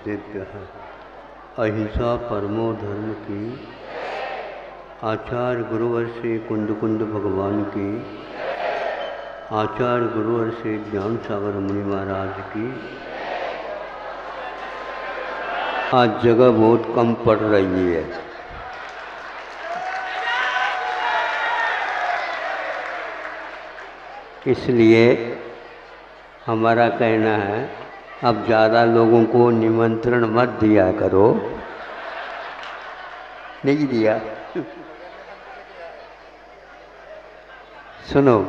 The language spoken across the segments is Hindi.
दिव्य है। अहिंसा परमो धर्म की, आचार्य गुरुवर से कुंद कुंद भगवान की, आचार्य गुरुवर से ज्ञान सागर मुनि महाराज की। आज जगह बहुत कम पड़ रही है, इसलिए हमारा कहना है अब ज़्यादा लोगों को निमंत्रण मत दिया करो। नहीं दिया? सुनो,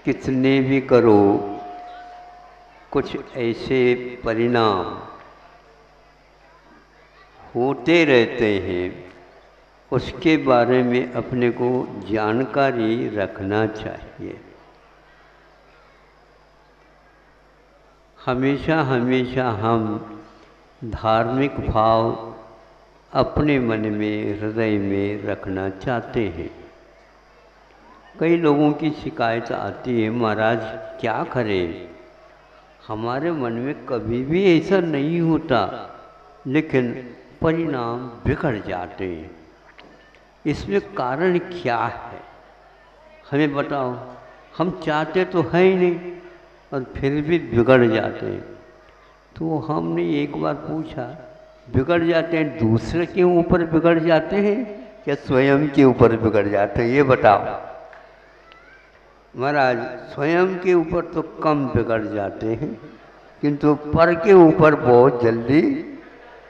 कितने भी करो कुछ ऐसे परिणाम होते रहते हैं, उसके बारे में अपने को जानकारी रखना चाहिए। हमेशा हमेशा हम धार्मिक भाव अपने मन में, हृदय में रखना चाहते हैं। कई लोगों की शिकायत आती है, महाराज क्या करें, हमारे मन में कभी भी ऐसा नहीं होता, लेकिन परिणाम बिगड़ जाते हैं। इसमें कारण क्या है, हमें बताओ। हम चाहते तो है ही नहीं और फिर भी बिगड़ जाते हैं। तो हमने एक बार पूछा, बिगड़ जाते हैं दूसरे के ऊपर बिगड़ जाते हैं या स्वयं के ऊपर बिगड़ जाते हैं, ये बताओ। महाराज स्वयं के ऊपर तो कम बिगड़ जाते हैं, किंतु पर के ऊपर बहुत जल्दी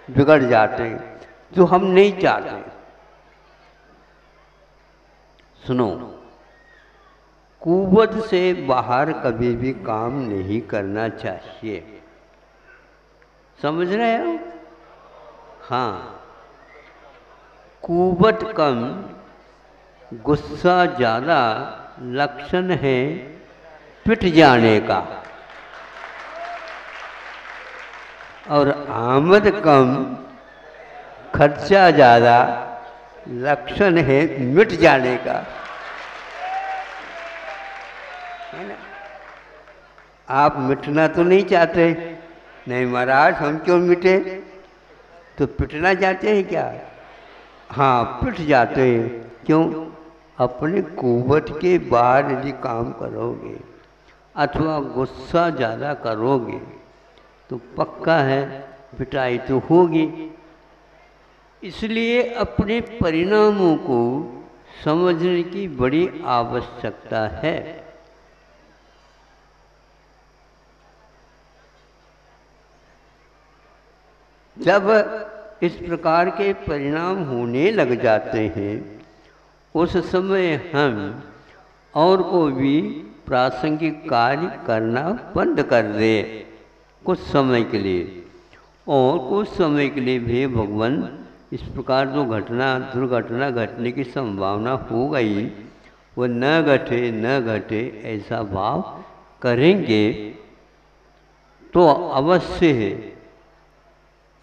बिगड़ जाते हैं, जो हम नहीं चाहते। सुनो, कुवत से बाहर कभी भी काम नहीं करना चाहिए, समझ रहे हो? हाँ, कुवत कम, गुस्सा ज़्यादा लक्षण है पिट जाने का, और आमद कम, खर्चा ज़्यादा लक्षण है मिट जाने का, है ना? आप मिटना तो नहीं चाहते? नहीं महाराज, हम क्यों मिटे? तो पिटना चाहते हैं क्या? हाँ, पिट जाते हैं। क्यों? अपने कुवत के बाहर यदि काम करोगे अथवा गुस्सा ज़्यादा करोगे तो पक्का है पिटाई तो होगी। इसलिए अपने परिणामों को समझने की बड़ी आवश्यकता है। जब इस प्रकार के परिणाम होने लग जाते हैं, उस समय हम और को भी प्रासंगिक कार्य करना बंद कर दें कुछ समय के लिए, और कुछ समय के लिए भी भगवान इस प्रकार जो दुर्घटना घटने की संभावना हो गई वो न घटे ऐसा भाव करेंगे तो अवश्य है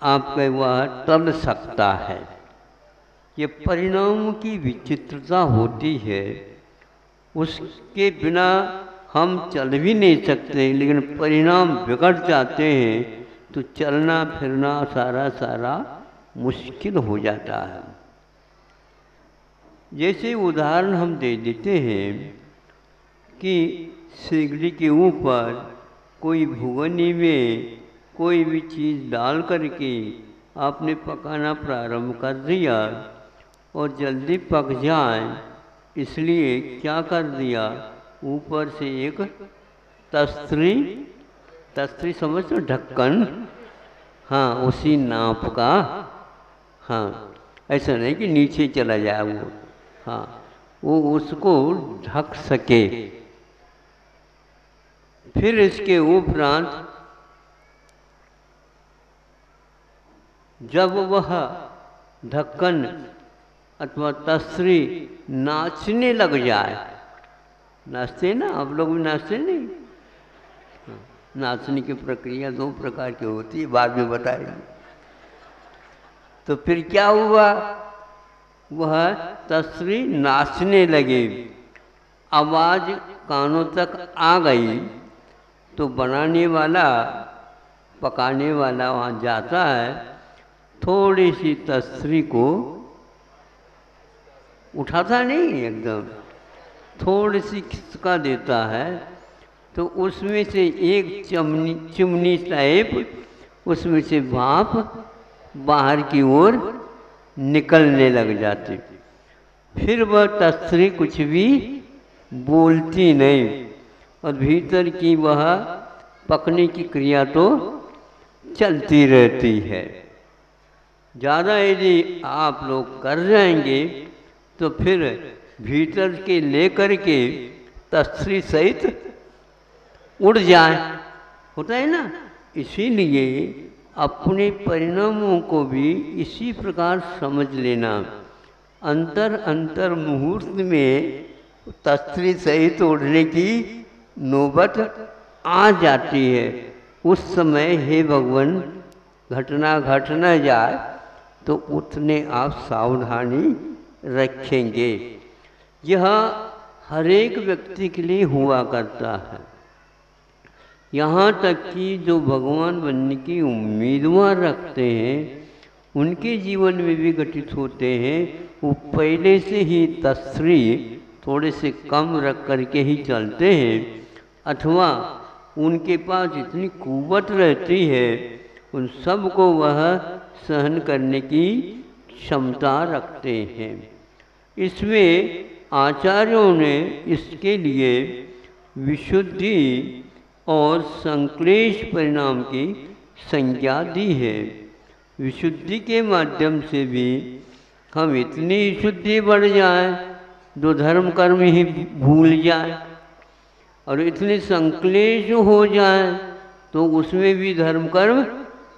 आपका वह टल सकता है। ये परिणामों की विचित्रता होती है, उसके बिना हम चल भी नहीं सकते, लेकिन परिणाम बिगड़ जाते हैं तो चलना फिरना सारा मुश्किल हो जाता है। जैसे उदाहरण हम दे देते हैं कि सिगड़ी के ऊपर कोई भुगनी में कोई भी चीज़ डाल करके आपने पकाना प्रारंभ कर दिया और जल्दी पक जाए, इसलिए क्या कर दिया, ऊपर से एक तस्तरी समझो, ढक्कन, हाँ उसी नाप का, हाँ ऐसा नहीं कि नीचे चला जाए वो, हाँ वो उसको ढक सके। फिर इसके उपरांत जब वह ढक्कन अथवा तस्री नाचने लग जाए, नाचते ना, आप लोग भी नाचते नहीं? नाचने की प्रक्रिया दो प्रकार की होती है, बाद में बताएंगे। तो फिर क्या हुआ, वह तस्री नाचने लगी, आवाज़ कानों तक आ गई, तो बनाने वाला पकाने वाला वहाँ जाता है, थोड़ी सी तस्री को उठाता नहीं एकदम, थोड़ी सी खिसका देता है, तो उसमें से एक चिमनी टाइप उसमें से भाप बाहर की ओर निकलने लग जाती। फिर वह तस्री कुछ भी बोलती नहीं और भीतर की वह पकने की क्रिया तो चलती रहती है। ज़्यादा यदि आप लोग कर जाएंगे तो फिर भीतर के लेकर के तस्री सहित उड़ जाए, होता है ना। इसीलिए अपने परिणामों को भी इसी प्रकार समझ लेना। अंतर मुहूर्त में तस्री सहित उड़ने की नौबत आ जाती है। उस समय हे भगवान घटना घट न जाए तो उतने आप सावधानी रखेंगे। यह हर एक व्यक्ति के लिए हुआ करता है। यहाँ तक कि जो भगवान बनने की उम्मीदवार रखते हैं उनके जीवन में भी घटित होते हैं। वो पहले से ही तस्री थोड़े से कम रख करके ही चलते हैं, अथवा उनके पास इतनी कुव्वत रहती है उन सब को वह सहन करने की क्षमता रखते हैं। इसमें आचार्यों ने इसके लिए विशुद्धि और संक्लेश परिणाम की संज्ञा दी है। विशुद्धि के माध्यम से भी हम इतनी शुद्धि बढ़ जाए, दो धर्म कर्म ही भूल जाए, और इतने संक्लेश हो जाए तो उसमें भी धर्म कर्म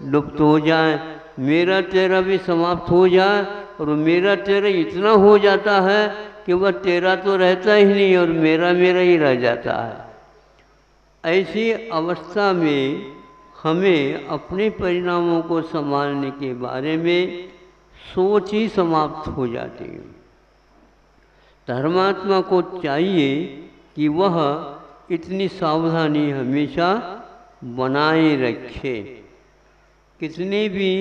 लुप्त हो जाए, मेरा तेरा भी समाप्त हो जाए, और मेरा तेरा इतना हो जाता है कि वह तेरा तो रहता ही नहीं और मेरा मेरा ही रह जाता है। ऐसी अवस्था में हमें अपने परिणामों को संभालने के बारे में सोच ही समाप्त हो जाती है। धर्मात्मा को चाहिए कि वह इतनी सावधानी हमेशा बनाए रखे। कितने भी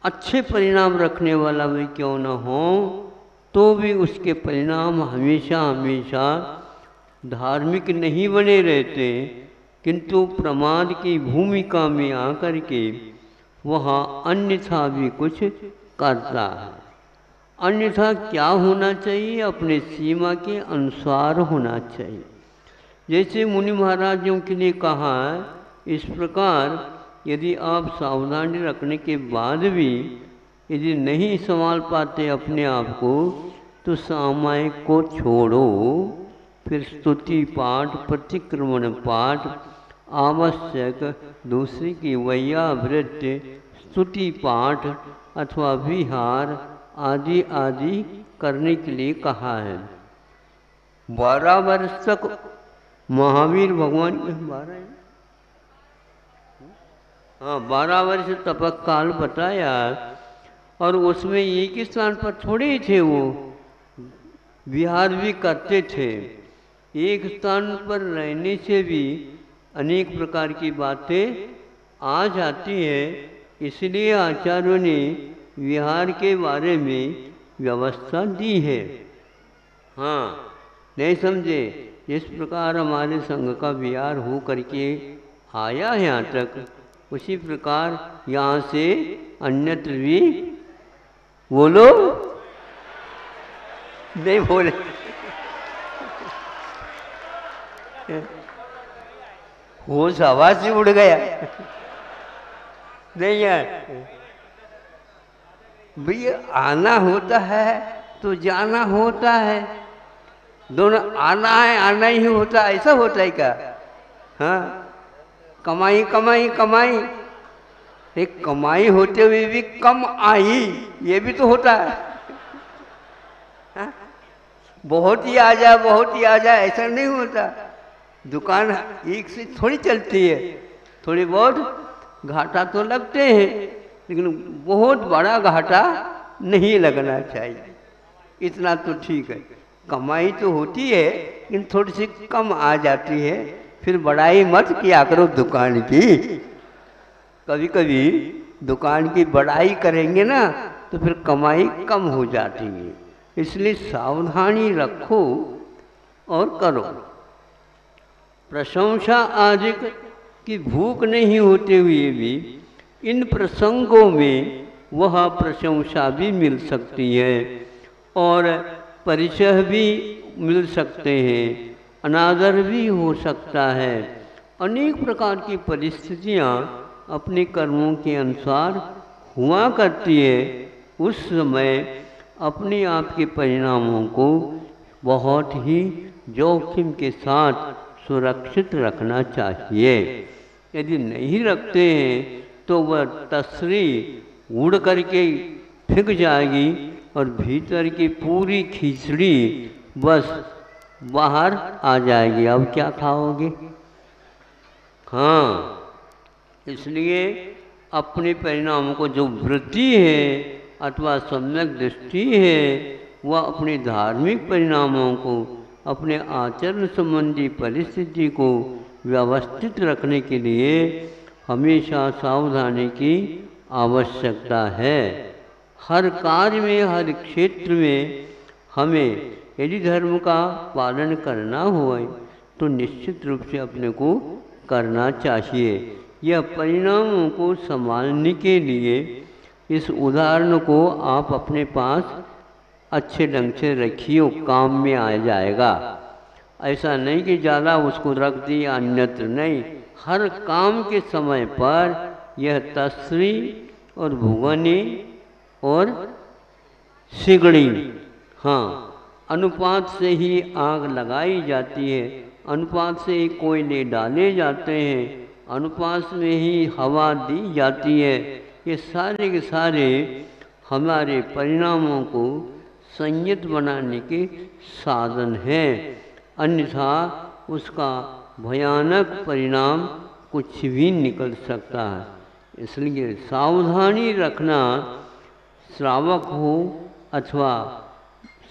अच्छे परिणाम रखने वाला भी क्यों न हो, तो भी उसके परिणाम हमेशा हमेशा धार्मिक नहीं बने रहते, किंतु प्रमाद की भूमिका में आकर के वह अन्यथा भी कुछ करता है। अन्यथा क्या होना चाहिए? अपने सीमा के अनुसार होना चाहिए। जैसे मुनि महाराजों के लिए कहा है, इस प्रकार यदि आप सावधानी रखने के बाद भी यदि नहीं संभाल पाते अपने आप को, तो सामायिक को छोड़ो, फिर स्तुति पाठ, प्रतिक्रमण पाठ, आवश्यक दूसरी की वैयावृत्ति, स्तुति पाठ अथवा विहार आदि आदि करने के लिए कहा है। 12 वर्ष तक महावीर भगवान के 12 वर्ष तपक काल बताया, और उसमें एक ही स्थान पर थोड़े ही थे, वो विहार भी करते थे। एक स्थान पर रहने से भी अनेक प्रकार की बातें आ जाती है, इसलिए आचार्यों ने विहार के बारे में व्यवस्था दी है। हाँ, नहीं समझे? जिस प्रकार हमारे संघ का विहार हो करके आया है यहाँ तक, उसी प्रकार यहाँ से अन्यत्र भी बोलो, नहीं बोले होश हवा से उड़ गया। नहीं यार भैया, आना होता है तो जाना होता है, दोनों आना है आना ही होता है, ऐसा होता है क्या? हाँ, कमाई कमाई कमाई, एक कमाई होते हुए भी कम आई, ये भी तो होता है। हाँ? बहुत ही आ जाए बहुत ही आ जाए ऐसा नहीं होता। दुकान एक से थोड़ी चलती है, थोड़ी बहुत घाटा तो लगते हैं, लेकिन बहुत बड़ा घाटा नहीं लगना चाहिए। इतना तो ठीक है, कमाई तो होती है लेकिन थोड़ी सी कम आ जाती है, फिर बड़ाई मत किया करो दुकान की। कभी कभी दुकान की बड़ाई करेंगे ना तो फिर कमाई कम हो जाती है, इसलिए सावधानी रखो और करो। प्रशंसा आदि की भूख नहीं होते हुए भी इन प्रसंगों में वह प्रशंसा भी मिल सकती है और परिचय भी मिल सकते हैं, अनादर भी हो सकता है। अनेक प्रकार की परिस्थितियाँ अपने कर्मों के अनुसार हुआ करती है। उस समय अपने आप के परिणामों को बहुत ही जोखिम के साथ सुरक्षित रखना चाहिए। यदि नहीं रखते हैं तो वह तस्री उड़ करके फेंक जाएगी और भीतर की पूरी खिचड़ी बस बाहर आ जाएगी। अब क्या खाओगे? हाँ, इसलिए अपने परिणामों को जो वृत्ति है अथवा सम्यक दृष्टि है वह अपने धार्मिक परिणामों को, अपने आचरण संबंधी परिस्थिति को व्यवस्थित रखने के लिए हमेशा सावधानी की आवश्यकता है। हर कार्य में, हर क्षेत्र में हमें यदि धर्म का पालन करना हो तो निश्चित रूप से अपने को करना चाहिए। यह परिणामों को संभालने के लिए इस उदाहरण को आप अपने पास अच्छे ढंग से रखिए, काम में आ जाएगा। ऐसा नहीं कि ज़्यादा उसको रख दिया अन्यत्र, नहीं। हर काम के समय पर यह तस्री और भुगनी और सिगड़ी, हाँ, अनुपात से ही आग लगाई जाती है, अनुपात से ही कोयले डाले जाते हैं, अनुपात में ही हवा दी जाती है। ये सारे के सारे हमारे परिणामों को संयत बनाने के साधन हैं, अन्यथा उसका भयानक परिणाम कुछ भी निकल सकता है। इसलिए सावधानी रखना, श्रावक हो अथवा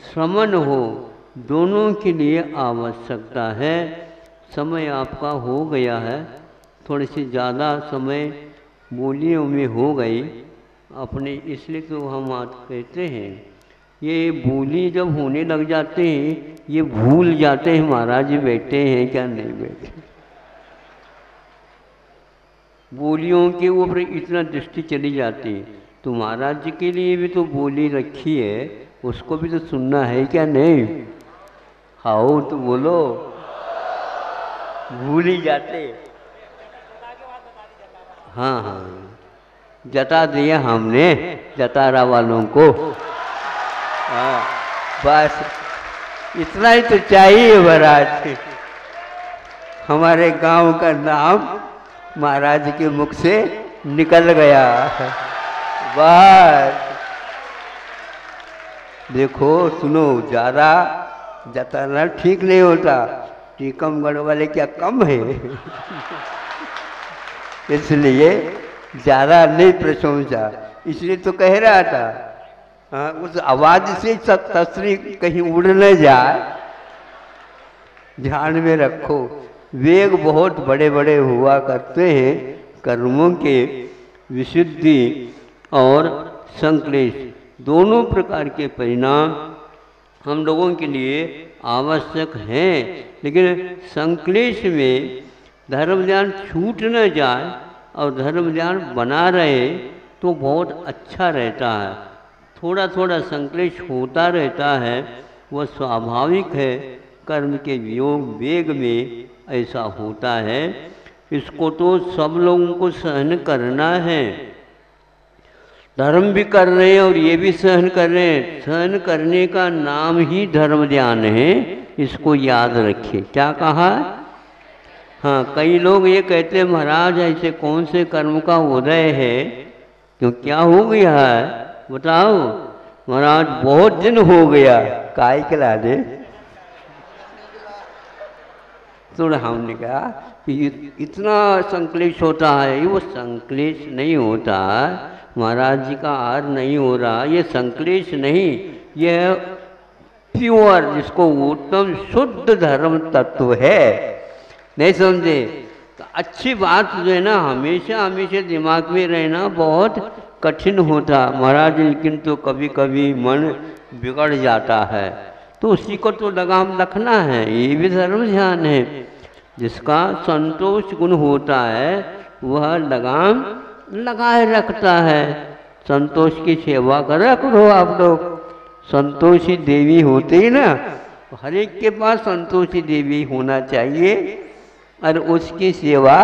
श्रमण हो, दोनों के लिए आवश्यकता है। समय आपका हो गया है, थोड़ी सी ज़्यादा समय बोलियों में हो गई अपने, इसलिए तो हम आज कहते हैं ये बोली जब होने लग जाते हैं ये भूल जाते हैं महाराज जी बैठे हैं क्या नहीं बैठे। बोलियों के ऊपर इतना दृष्टि चली जाती है। तो महाराज जी के लिए भी तो बोली रखी है, उसको भी तो सुनना है क्या नहीं। आओ तो बोलो, भूल ही जाते। हाँ हाँ, जता दिया हमने जतारा वालों को। हाँ, बस इतना ही तो चाहिए महाराज। हमारे गांव का नाम महाराज के मुख से निकल गया। बस देखो सुनो, ज़्यादा जताना ठीक नहीं होता। टीकमगढ़ वाले क्या कम है? इसलिए ज़्यादा नहीं प्रशंसा। इसलिए तो कह रहा था, हाँ, उस आवाज़ से तस्री कहीं उड़ न जाए, ध्यान में रखो। वेग बहुत बड़े बड़े हुआ करते हैं कर्मों के, विशुद्धि और संक्लेश दोनों प्रकार के परिणाम हम लोगों के लिए आवश्यक हैं। लेकिन संक्लेश में धर्म ध्यान छूट न जाए और धर्म ध्यान बना रहे तो बहुत अच्छा रहता है। थोड़ा थोड़ा संक्लेश होता रहता है, वह स्वाभाविक है। कर्म के वियोग वेग में ऐसा होता है। इसको तो सब लोगों को सहन करना है। धर्म भी कर रहे हैं और ये भी सहन कर रहे हैं। सहन करने का नाम ही धर्म ध्यान है, इसको याद रखिए। क्या कहा? हाँ, कई लोग ये कहते हैं महाराज ऐसे कौन से कर्म का उदय है, क्यों क्या हो गया है बताओ। महाराज बहुत दिन हो गया, काय खिला दे। तो हमने कहा कि इतना संक्लेश होता है। वो संक्लेश नहीं होता, महाराज जी का आर नहीं हो रहा, ये संक्लेश नहीं, यह प्योर, जिसको उत्तम शुद्ध धर्म तत्व है। नहीं समझे? तो अच्छी बात जो है ना हमेशा हमेशा दिमाग में रहना बहुत कठिन होता महाराज, लेकिन तो कभी कभी मन बिगड़ जाता है, तो उसी को तो लगाम रखना है। ये भी धर्म ध्यान है। जिसका संतोष गुण होता है वह लगाम लगाए रखता है। संतोष की सेवा करा करो आप लोग। संतोषी देवी होते ही ना, हर एक के पास संतोषी देवी होना चाहिए और उसकी सेवा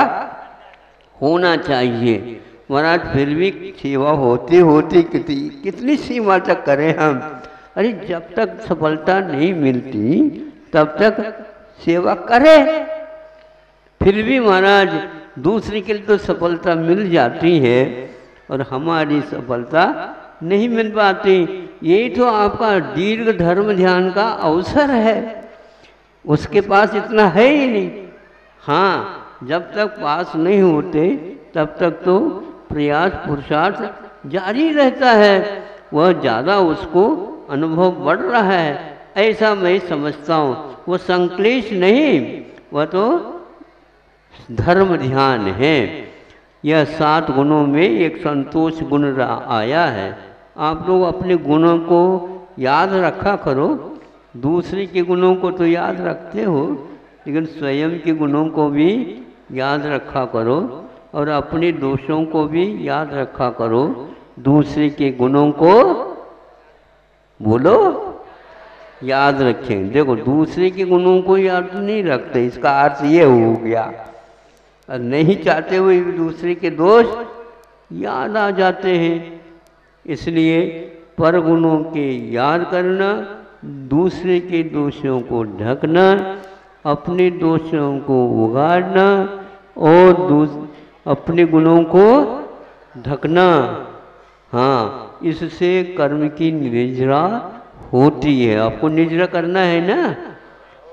होना चाहिए। महाराज फिर भी सेवा होती होती कितनी सीमा तक करें हम। अरे जब तक सफलता नहीं मिलती तब तक सेवा करें। फिर भी महाराज दूसरे के लिए तो सफलता मिल जाती है और हमारी सफलता नहीं मिल पाती। यही तो आपका दीर्घ धर्म ध्यान का अवसर है। उसके पास इतना है ही नहीं। हाँ, जब तक पास नहीं होते तब तक तो प्रयास पुरुषार्थ जारी रहता है, वह ज़्यादा उसको अनुभव बढ़ रहा है, ऐसा मैं समझता हूँ। वो संक्लेश नहीं, वह तो धर्म ध्यान है। यह 7 गुणों में एक संतोष गुण आया है। आप लोग अपने गुणों को याद रखा करो। दूसरे के गुणों को तो याद रखते हो, लेकिन स्वयं के गुणों को भी याद रखा करो और अपने दोषों को भी याद रखा करो। दूसरे के गुणों को बोलो याद रखें। देखो, दूसरे के गुणों को याद नहीं रखते, इसका अर्थ ये हो गया। और नहीं चाहते हुए भी दूसरे के दोष याद आ जाते हैं। इसलिए पर गुणों के याद करना, दूसरे के दोषों को ढकना, अपने दोषों को उगाड़ना और अपने गुणों को ढकना। हाँ, इससे कर्म की निर्जरा होती है। आपको निर्जरा करना है ना।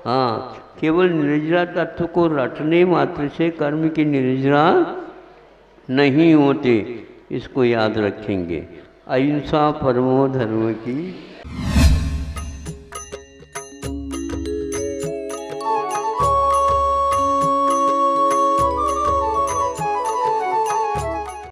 हाँ, केवल निर्जरा तत्व को रटने मात्र से कर्म की निर्जरा नहीं होती, इसको याद रखेंगे। अहिंसा परमो धर्म की।